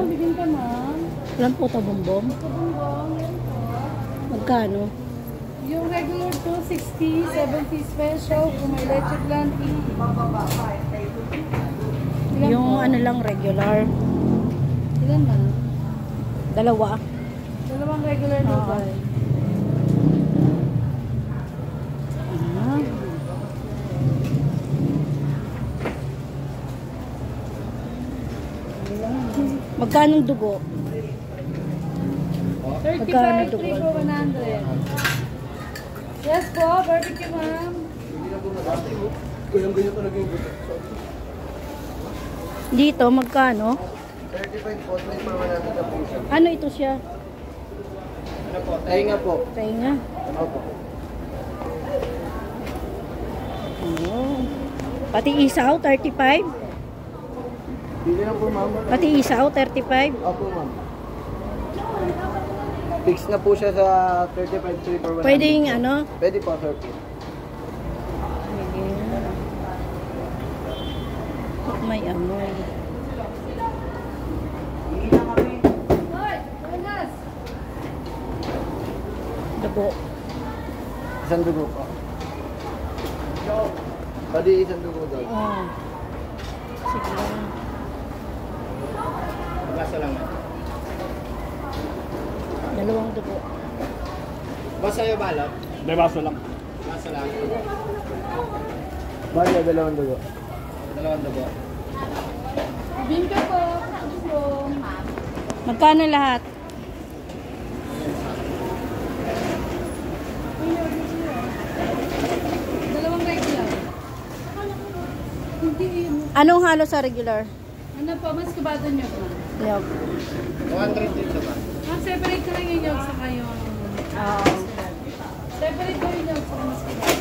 bigyan ka ma'am. Ilan po ito, bumbong? Bumbong, yan po. Magkano? Yung regular 260, 70 special. Kung may leche plan, 80. Yung ano lang, regular. Ilan na? Dalawa. Dalawang regular Dubai. Magkano dugo? 35, 3 po, 100. Yes po, barbecue ma'am. Dito, magkano? 35 po, 3 for 100 na po siya. Ano ito siya? Ano po? Tainga po. Tainga. Opo. Oh. Pati isaw, 35? Bili lang po ma'am. Pati isaw, 35? Opo ma'am. Fix na po siya sa 35, 3 for 100. Pwede yung ano? Pwede po, sir. May amoy. Dugo. Isang dugo po. Pwede isang dugo daw. Oh. Sige lang. Basa lang. Dalawang dugo. Basa yung balot? May baso lang. Basa lang. Basa, dalawang dugo. Dalawang dugo. Bingka po. Magkano lahat? Dalawang regular. Hindi yun. Anong halo sa regular? Ano po, mas kabado nyo po. Yog. 100 dito ba? Ma'am, separate ko lang yung yolk sa kayo. Oo. Separate ko yung yolk sa mas kabado.